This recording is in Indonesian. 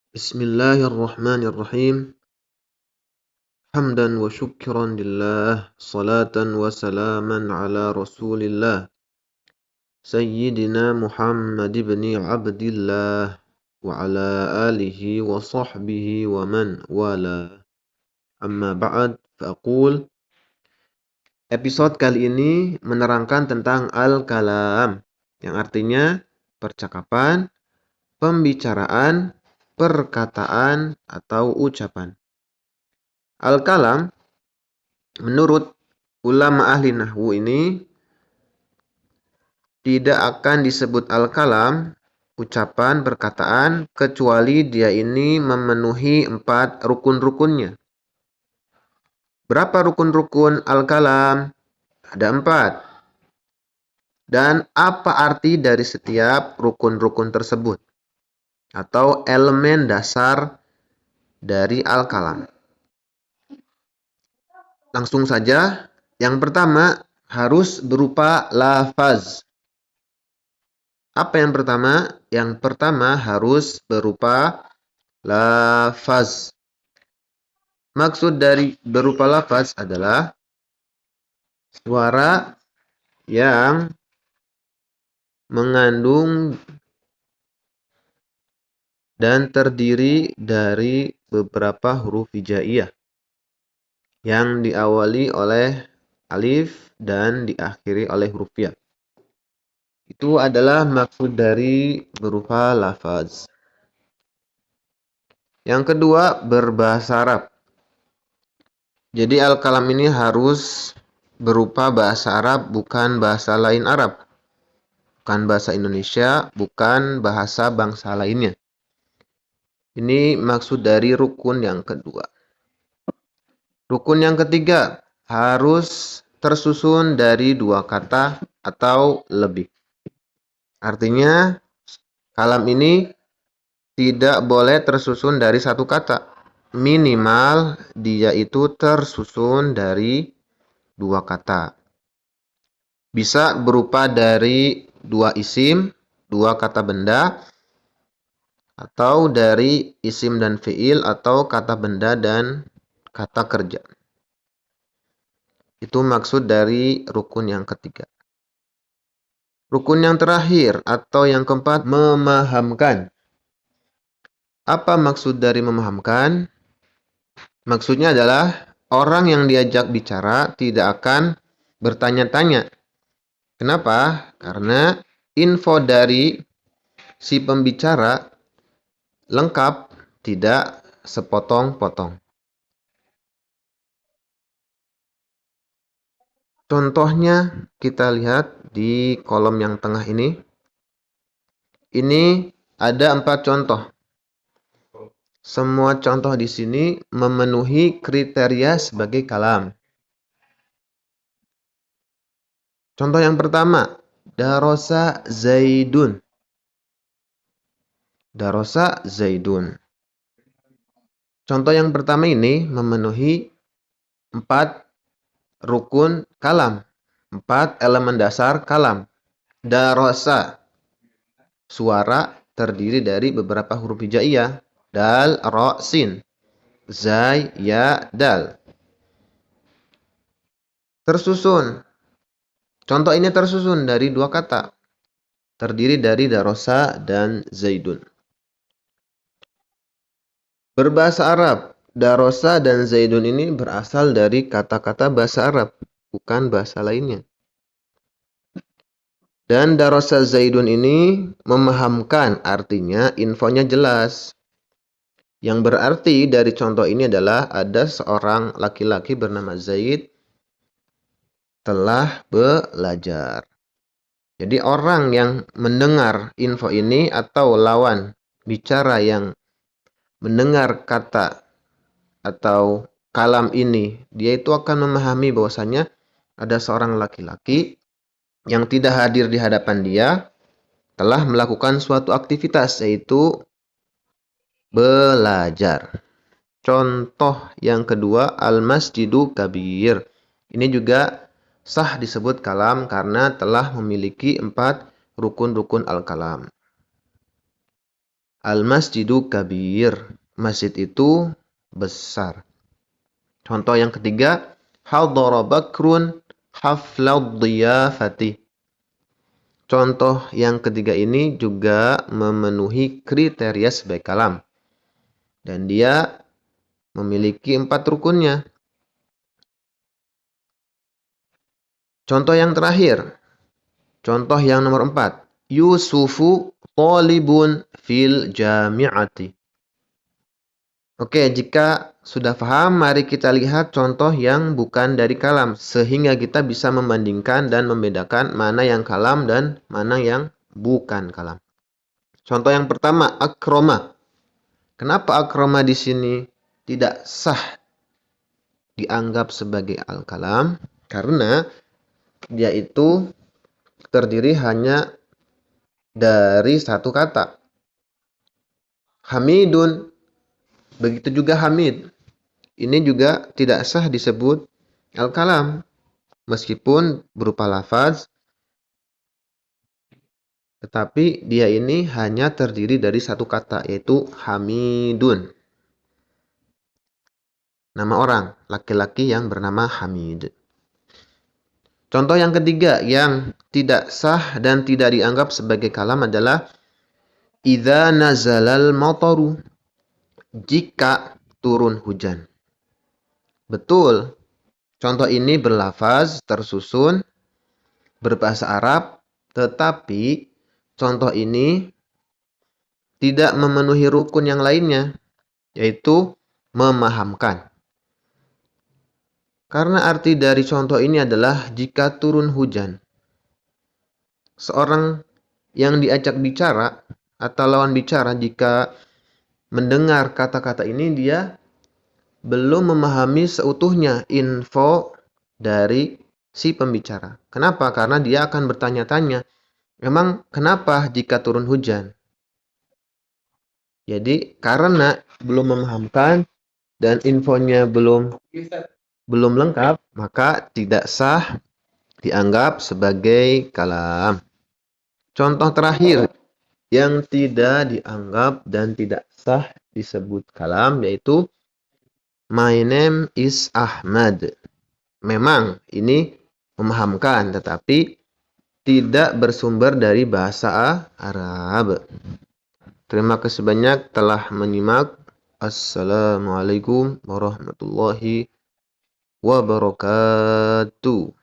Bismillahirrahmanirrahim. Hamdan wa syukran lillah. Salatan wa salaman ala rasulillah. Sayyidina Muhammad ibn Abdillah. Wa ala alihi wa sahbihi wa man wala. Amma ba'd. Fa'aqul. Episode kali ini menerangkan tentang al-kalam. Yang artinya percakapan, pembicaraan, perkataan, atau ucapan. Al-kalam menurut ulama ahli nahwu ini tidak akan disebut al-kalam, ucapan, perkataan, kecuali dia ini memenuhi 4 rukun-rukunnya. Berapa rukun-rukun al-kalam? Ada 4. Dan apa arti dari setiap rukun-rukun tersebut? Atau elemen dasar dari al-kalam. Langsung saja, yang pertama harus berupa lafaz. Apa yang pertama? Yang pertama harus berupa lafaz. Maksud dari berupa lafaz adalah suara yang mengandung dan terdiri dari beberapa huruf hijaiyah yang diawali oleh alif dan diakhiri oleh huruf ya. Itu adalah maksud dari berupa lafaz. Yang kedua, berbahasa Arab. Jadi al-kalam ini harus berupa bahasa Arab, bukan bahasa lain Arab. Bukan bahasa Indonesia, bukan bahasa bangsa lainnya. Ini maksud dari rukun yang kedua. Rukun yang ketiga, harus tersusun dari 2 kata atau lebih. Artinya, kalam ini tidak boleh tersusun dari 1 kata. Minimal dia itu tersusun dari 2 kata. Bisa berupa dari 2 isim, 2 kata benda, atau dari isim dan fiil, atau kata benda dan kata kerja. Itu maksud dari rukun yang ketiga. Rukun yang terakhir atau yang keempat, memahamkan. Apa maksud dari memahamkan? Maksudnya adalah orang yang diajak bicara tidak akan bertanya-tanya. Kenapa? Karena info dari si pembicara lengkap, tidak sepotong-potong. Contohnya kita lihat di kolom yang tengah ini. Ini ada 4 contoh. Semua contoh di sini memenuhi kriteria sebagai kalam. Contoh yang pertama, darosa Zaidun. Darosa Zaidun. Contoh yang pertama ini memenuhi 4 rukun kalam, 4 elemen dasar kalam. Darosa, suara terdiri dari beberapa huruf hijaiyah. Dal, ro, sin. Zai, ya, dal. Tersusun. Contoh ini tersusun dari 2 kata. Terdiri dari darosa dan zaidun. Berbahasa Arab. Darosa dan zaidun ini berasal dari kata-kata bahasa Arab, bukan bahasa lainnya. Dan darosa zaidun ini memahamkan, artinya infonya jelas. Yang berarti dari contoh ini adalah ada seorang laki-laki bernama Zaid telah belajar. Jadi orang yang mendengar info ini atau lawan bicara yang mendengar kata atau kalam ini, dia itu akan memahami bahwasanya ada seorang laki-laki yang tidak hadir di hadapan dia telah melakukan suatu aktivitas, yaitu belajar. Contoh yang kedua, al-masjidu kabir. Ini juga sah disebut kalam karena telah memiliki 4 rukun-rukun al-kalam. Al-masjidu kabir. Masjid itu besar. Contoh yang ketiga, hadara Bakrun haflad dhiyafati. Contoh yang ketiga ini juga memenuhi kriteria sebagai kalam. Dan dia memiliki 4 rukunnya. Contoh yang terakhir. Contoh yang nomor 4. Yusufu talibun fil jami'ati. Oke, jika sudah paham, mari kita lihat contoh yang bukan dari kalam. Sehingga kita bisa membandingkan dan membedakan mana yang kalam dan mana yang bukan kalam. Contoh yang pertama, akroma. Kenapa akroma di sini tidak sah dianggap sebagai al-kalam? Karena dia itu terdiri hanya dari satu kata. Hamidun. Begitu juga hamid. Ini juga tidak sah disebut al-kalam. Meskipun berupa lafaz. Tetapi dia ini hanya terdiri dari satu kata. Yaitu hamidun. Nama orang. Laki-laki yang bernama Hamid. Contoh yang ketiga yang tidak sah dan tidak dianggap sebagai kalam adalah idza nazalal mataru. Jika turun hujan. Betul. Contoh ini berlafaz, tersusun, berbahasa Arab, tetapi contoh ini tidak memenuhi rukun yang lainnya, yaitu memahamkan. Karena arti dari contoh ini adalah jika turun hujan. Seorang yang diajak bicara atau lawan bicara jika mendengar kata-kata ini dia belum memahami seutuhnya info dari si pembicara. Kenapa? Karena dia akan bertanya-tanya, memang kenapa jika turun hujan? Jadi karena belum memahamkan dan infonya belum lengkap, maka tidak sah dianggap sebagai kalam. Contoh terakhir yang tidak dianggap dan tidak sah disebut kalam yaitu my name is Ahmad. Memang ini memahamkan tetapi tidak bersumber dari bahasa Arab. Terima kasih banyak telah menyimak. Assalamualaikum warahmatullahi wabarakatuh.